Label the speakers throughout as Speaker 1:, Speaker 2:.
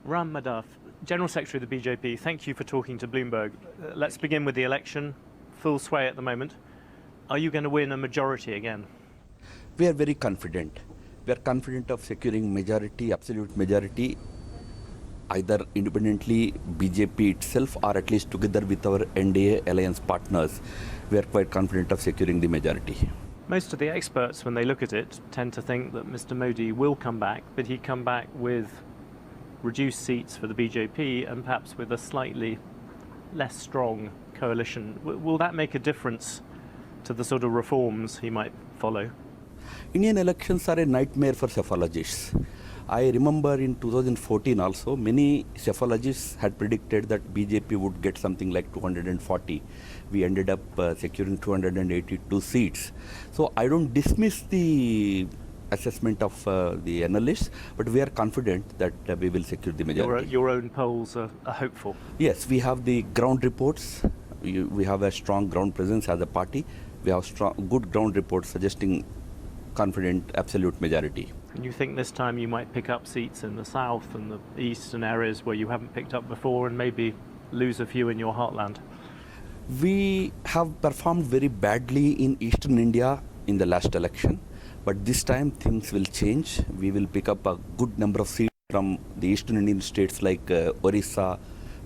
Speaker 1: Ram Madhav, General Secretary of the BJP, thank you for talking to Bloomberg. Let's begin with the election. Full sway at the moment. Are you going to win a majority again?
Speaker 2: We are very confident. We are confident of securing majority, absolute majority, either independently, BJP itself, or at least together with our NDA alliance partners. We are quite confident of securing the majority.
Speaker 1: Most of the experts, when they look at it, tend to think that Mr. Modi will come back, but he'd come back with reduced seats for the BJP and perhaps with a slightly less strong coalition. Will that make a difference to the sort of reforms he might follow?
Speaker 2: Indian elections are a nightmare for psephologists. I remember in 2014 also, many psephologists had predicted that BJP would get something like 240. We ended up securing 282 seats. So I don't dismiss the assessment of the analysts, but we are confident that we will secure the majority.
Speaker 1: Your own polls are hopeful?
Speaker 2: Yes, we have the ground reports. We have a strong ground presence as a party. We have good ground reports suggesting confident absolute majority.
Speaker 1: And you think this time you might pick up seats in the south and the east and areas where you haven't picked up before and maybe lose a few in your heartland?
Speaker 2: We have performed very badly in eastern India in the last election. But this time things will change. We will pick up a good number of seats from the eastern Indian states like Orissa,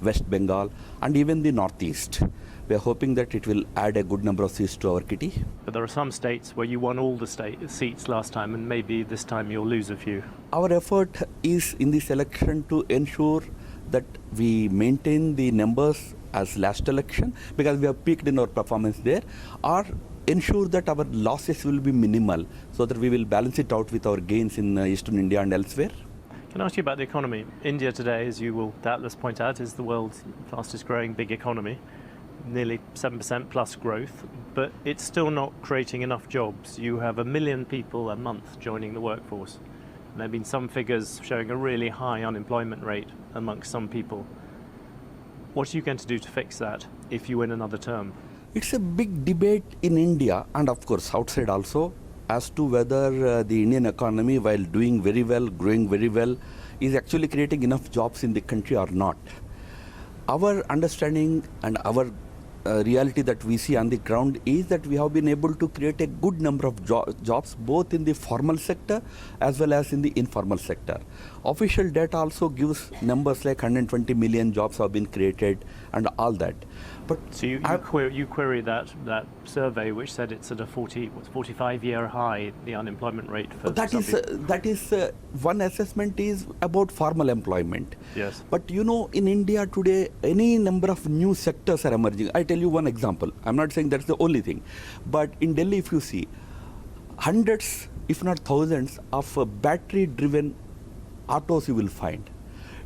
Speaker 2: West Bengal, and even the northeast. We are hoping that it will add a good number of seats to our kitty.
Speaker 1: But there are some states where you won all the seats last time, and maybe this time you'll lose a few.
Speaker 2: Our effort is in this election to ensure that we maintain the numbers as last election, because we have peaked in our performance there, or ensure that our losses will be minimal so that we will balance it out with our gains in eastern India and elsewhere.
Speaker 1: Can I ask you about the economy? India today, as you will doubtless point out, is the world's fastest growing big economy, nearly 7% plus growth, but it's still not creating enough jobs. You have 1 million people a month joining the workforce. And there have been some figures showing a really high unemployment rate amongst some people. What are you going to do to fix that if you win another term?
Speaker 2: It's a big debate in India and of course outside also as to whether the Indian economy, while doing very well, growing very well, is actually creating enough jobs in the country or not. Our understanding and our reality that we see on the ground is that we have been able to create a good number of jobs both in the formal sector as well as in the informal sector. Official data also gives numbers like 120 million jobs have been created and all that. But
Speaker 1: so you query that survey which said it's at a 45-year high, the unemployment rate for
Speaker 2: that is one assessment is about formal employment.
Speaker 1: Yes.
Speaker 2: But you know, in India today, any number of new sectors are emerging. I tell you one example. I'm not saying that's the only thing, but in Delhi, if you see, hundreds, if not thousands, of battery-driven autos you will find.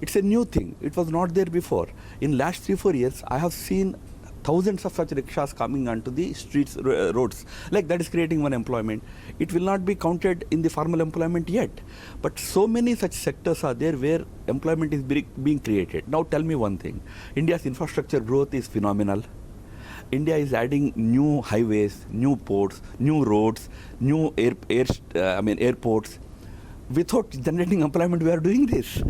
Speaker 2: It's a new thing. It was not there before. In last 3-4 years, I have seen thousands of such rickshaws coming onto the streets, roads. Like that is creating one employment. It will not be counted in the formal employment yet. But so many such sectors are there where employment is being created. Now tell me one thing. India's infrastructure growth is phenomenal. India is adding new highways, new ports, new roads, new airports. Without generating employment, we are doing this.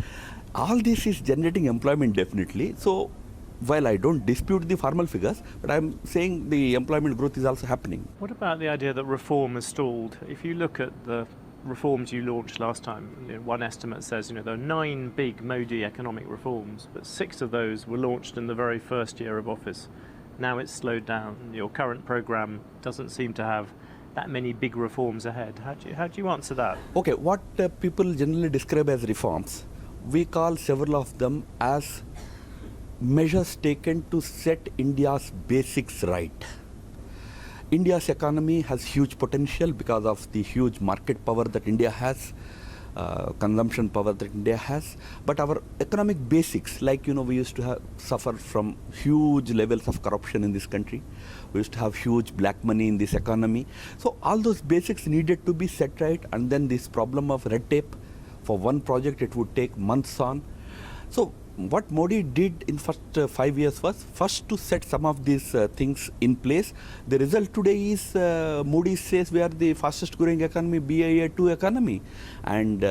Speaker 2: All this is generating employment definitely. So while I don't dispute the formal figures, but I'm saying the employment growth is also happening.
Speaker 1: What about the idea that reform has stalled? If you look at the reforms you launched last time, one estimate says there are 9 big Modi economic reforms, but 6 of those were launched in the very first year of office. Now it's slowed down. Your current program doesn't seem to have that many big reforms ahead. How do you answer that?
Speaker 2: Okay, what people generally describe as reforms, we call several of them as measures taken to set India's basics right. India's economy has huge potential because of the huge market power that India has, consumption power that India has. But our economic basics, like we used to suffer from huge levels of corruption in this country. We used to have huge black money in this economy. So all those basics needed to be set right, and then this problem of red tape, for one project it would take months on. So what Modi did in first 5 years was first to set some of these things in place. The result today is Modi says we are the fastest growing economy, BIA2 economy, and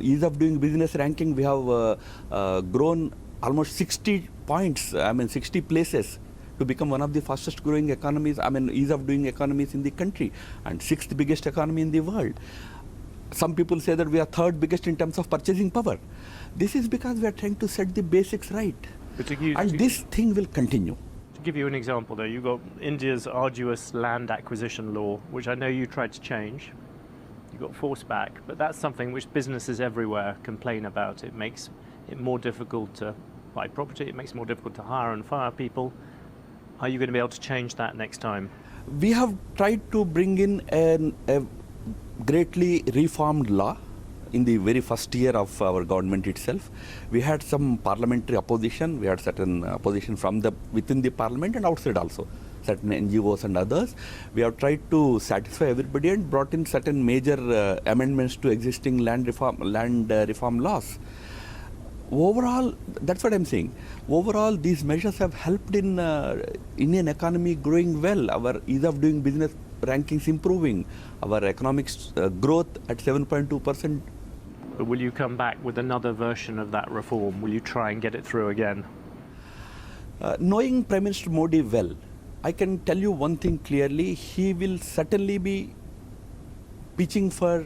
Speaker 2: ease of doing business ranking we have grown almost 60 points, 60 places to become one of the fastest growing economies, ease of doing economies in the country, and sixth biggest economy in the world. Some people say that we are third biggest in terms of purchasing power. This is because we are trying to set the basics right. And this thing will continue.
Speaker 1: To give you an example, though, you've got India's arduous land acquisition law, which I know you tried to change. You got forced back, but that's something which businesses everywhere complain about. It makes it more difficult to buy property, it makes it more difficult to hire and fire people. Are you going to be able to change that next time?
Speaker 2: We have tried to bring in a greatly reformed law in the very first year of our government itself. We had some parliamentary opposition, we had certain opposition from within the parliament and outside also, certain NGOs and others. We have tried to satisfy everybody and brought in certain major amendments to existing land reform laws. Overall, that's what I'm saying. Overall, these measures have helped in Indian economy growing well, our ease of doing business rankings improving, our economic growth at 7.2%.
Speaker 1: But will you come back with another version of that reform? Will you try and get it through again?
Speaker 2: Knowing Prime Minister Modi well, I can tell you one thing clearly. He will certainly be pitching for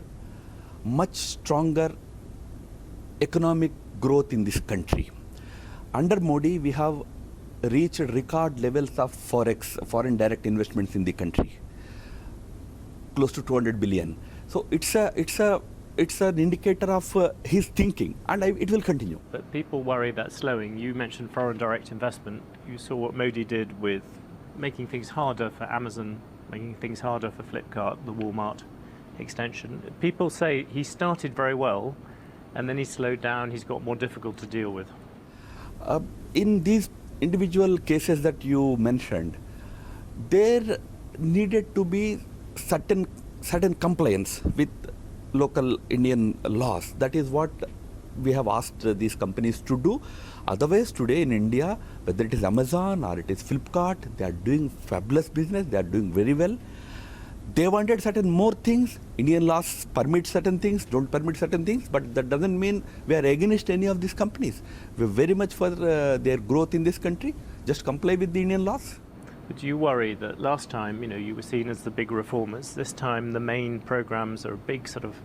Speaker 2: much stronger economic growth in this country. Under Modi, we have reached record levels of forex, foreign direct investments in the country, close to 200 billion. So it's an indicator of his thinking, and it will continue.
Speaker 1: But people worry that's slowing. You mentioned foreign direct investment. You saw what Modi did with making things harder for Amazon, making things harder for Flipkart, the Walmart extension. People say he started very well, and then he slowed down, he's got more difficult to deal with.
Speaker 2: In these individual cases that you mentioned, there needed to be certain compliance with local Indian laws. That is what we have asked these companies to do. Otherwise, today in India, whether it is Amazon or it is Flipkart, they are doing fabulous business, they are doing very well. They wanted certain more things. Indian laws permit certain things, don't permit certain things, but that doesn't mean we are against any of these companies. We're very much for their growth in this country. Just comply with the Indian laws.
Speaker 1: But do you worry that last time, you were seen as the big reformers? This time the main programs are a big sort of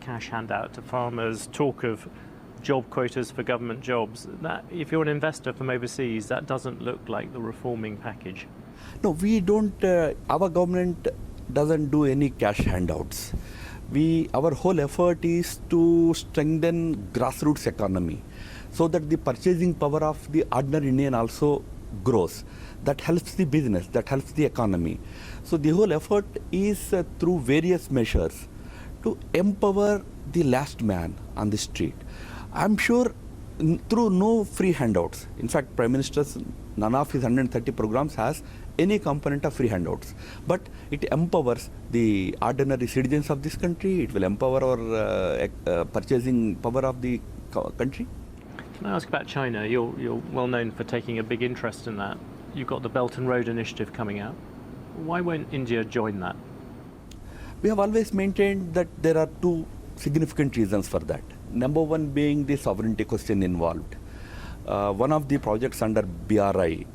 Speaker 1: cash handout to farmers, talk of job quotas for government jobs. That, if you're an investor from overseas, that doesn't look like the reforming package.
Speaker 2: No, we don't. Our government doesn't do any cash handouts. Our whole effort is to strengthen grassroots economy so that the purchasing power of the ordinary Indian also grows. That helps the business, that helps the economy. So the whole effort is through various measures to empower the last man on the street. I'm sure through no free handouts. In fact, Prime Minister's none of his 130 programs has any component of free handouts. But it empowers the ordinary citizens of this country. It will empower our purchasing power of the country.
Speaker 1: Can I ask about China? You're well known for taking a big interest in that. You've got the Belt and Road Initiative coming out. Why won't India join that?
Speaker 2: We have always maintained that there are two significant reasons for that. Number one being the sovereignty question involved. One of the projects under BRI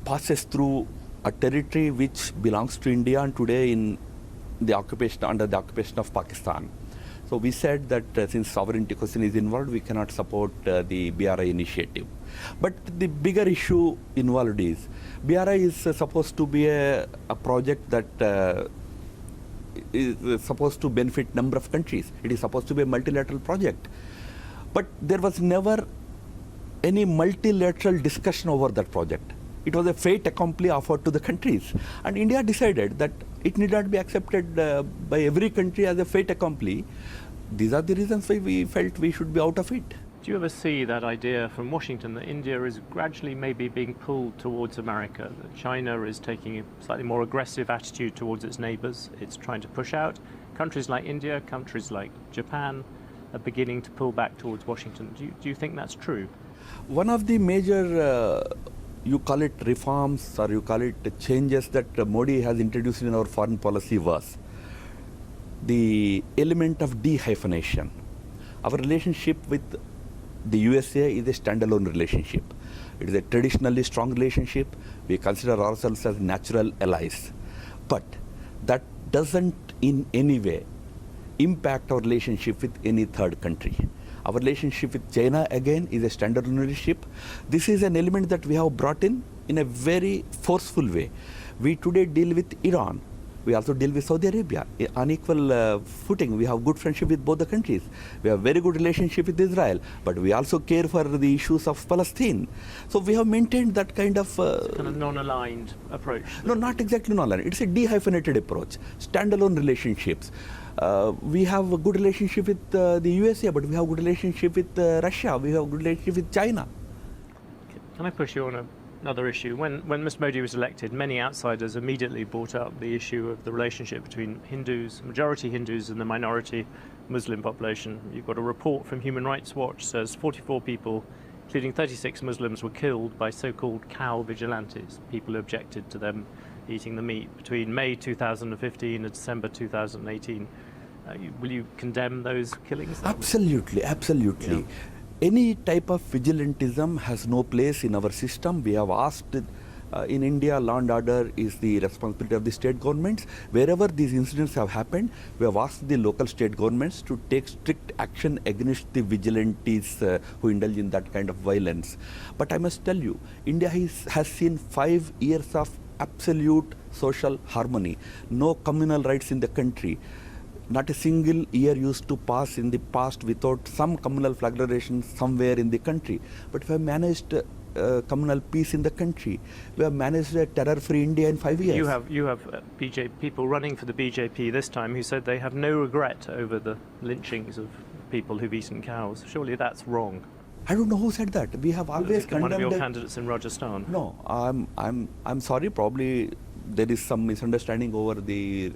Speaker 2: passes through a territory which belongs to India and today in the occupation, under the occupation of Pakistan. So we said that since sovereignty question is involved, we cannot support the BRI initiative. But the bigger issue involved is, BRI is supposed to be a project that is supposed to benefit number of countries. It is supposed to be a multilateral project. But there was never any multilateral discussion over that project. It was a fait accompli offered to the countries. And India decided that it need not be accepted by every country as a fait accompli. These are the reasons why we felt we should be out of it.
Speaker 1: Do you ever see that idea from Washington that India is gradually maybe being pulled towards America, that China is taking a slightly more aggressive attitude towards its neighbors? It's trying to push out countries like India, countries like Japan, are beginning to pull back towards Washington. Do you think that's true?
Speaker 2: One of the major, you call it reforms or you call it changes that Modi has introduced in our foreign policy was the element of de-hyphenation. Our relationship with the USA is a standalone relationship. It is a traditionally strong relationship. We consider ourselves as natural allies. But that doesn't in any way impact our relationship with any third country. Our relationship with China, again, is a standalone relationship. This is an element that we have brought in a very forceful way. We today deal with Iran. We also deal with Saudi Arabia on equal footing. We have good friendship with both the countries. We have very good relationship with Israel, but we also care for the issues of Palestine. So we have maintained that kind of...
Speaker 1: kind of non-aligned approach.
Speaker 2: No, not exactly non-aligned. It's a de-hyphenated approach, standalone relationships. We have a good relationship with the USA, but we have a good relationship with Russia. We have a good relationship with China.
Speaker 1: Can I push you on another issue? When Mr. Modi was elected, many outsiders immediately brought up the issue of the relationship between Hindus, majority Hindus, and the minority Muslim population. You've got a report from Human Rights Watch says 44 people, including 36 Muslims, were killed by so-called cow vigilantes, people who objected to them eating the meat, between May 2015 and December 2018. Will you condemn those killings?
Speaker 2: Absolutely, absolutely. Yeah. Any type of vigilantism has no place in our system. We have asked, in India, law and order is the responsibility of the state governments. Wherever these incidents have happened, we have asked the local state governments to take strict action against the vigilantes who indulge in that kind of violence. But I must tell you, India has seen 5 years of absolute social harmony, no communal rights in the country. Not a single year used to pass in the past without some communal flagellation somewhere in the country. But we have managed communal peace in the country. We have managed a terror-free India in 5 years.
Speaker 1: You have BJP people running for the BJP this time who said they have no regret over the lynchings of people who've eaten cows. Surely that's wrong.
Speaker 2: I don't know who said that. We have always condemned.
Speaker 1: One of your candidates in Rajasthan.
Speaker 2: No, I'm sorry. Probably there is some misunderstanding over the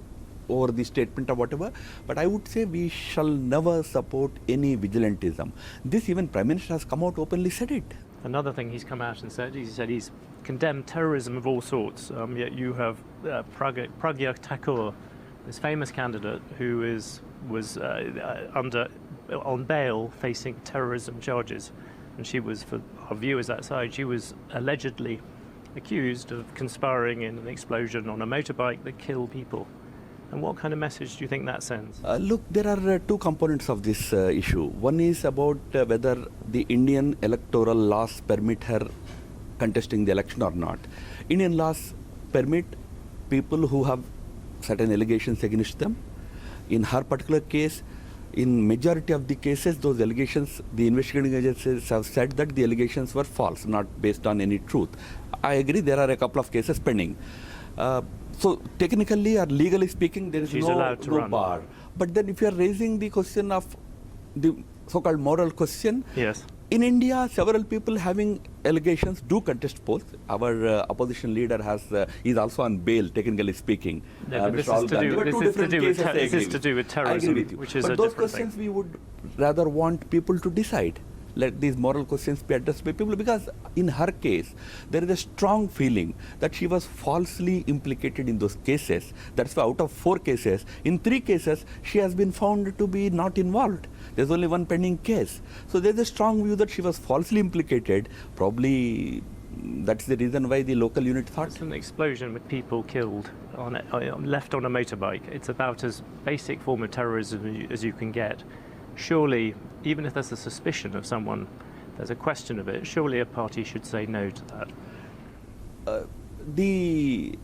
Speaker 2: statement or whatever, but I would say we shall never support any vigilantism. This even Prime Minister has come out openly said it.
Speaker 1: Another thing he's come out and said, he's condemned terrorism of all sorts. Yet you have Pragya Thakur, this famous candidate who was on bail facing terrorism charges, and she was, for our viewers outside, she was allegedly accused of conspiring in an explosion on a motorbike that killed people. And what kind of message do you think that sends?
Speaker 2: Look, there are two components of this issue. One is about whether the Indian electoral laws permit her contesting the election or not. Indian laws permit people who have certain allegations against them. In her particular case, in majority of the cases, those allegations, the investigating agencies have said that the allegations were false, not based on any truth. I agree, there are a couple of cases pending. So technically or legally speaking, there is no bar. But then if you are raising the question of the so-called moral question,
Speaker 1: yes.
Speaker 2: In India, several people having allegations do contest polls. Our opposition leader is also on bail, technically speaking.
Speaker 1: Yeah, this is to do with terrorism, which is a different thing.
Speaker 2: But those questions we would rather want people to decide. Let these moral questions be addressed by people, because in her case, there is a strong feeling that she was falsely implicated in those cases. That's why out of 4 cases, in 3 cases, she has been found to be not involved. There's only one pending case. So there's a strong view that she was falsely implicated. Probably that's the reason why the local unit thought.
Speaker 1: It's an explosion with people killed, left on a motorbike. It's about as basic form of terrorism as you can get. Surely, even if there's a suspicion of someone, there's a question of it, surely a party should say no to that.
Speaker 2: The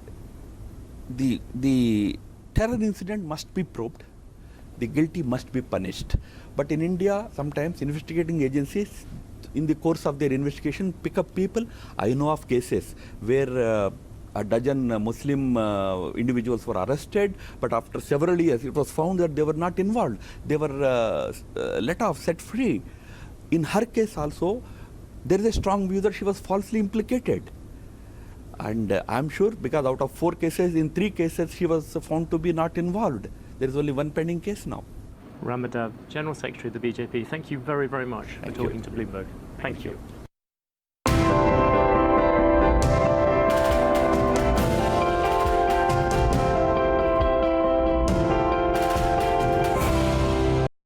Speaker 2: terror incident must be probed. The guilty must be punished. But in India, sometimes investigating agencies, in the course of their investigation, pick up people. I know of cases where a dozen Muslim individuals were arrested, but after several years it was found that they were not involved. They were let off, set free. In her case also, there is a strong view that she was falsely implicated. And I'm sure, because out of 4 cases, in 3 cases she was found to be not involved. There is only one pending case now.
Speaker 1: Madhav, General Secretary of the BJP, thank you very, very much for
Speaker 2: Thank you.
Speaker 1: talking to Bloomberg. Thank you.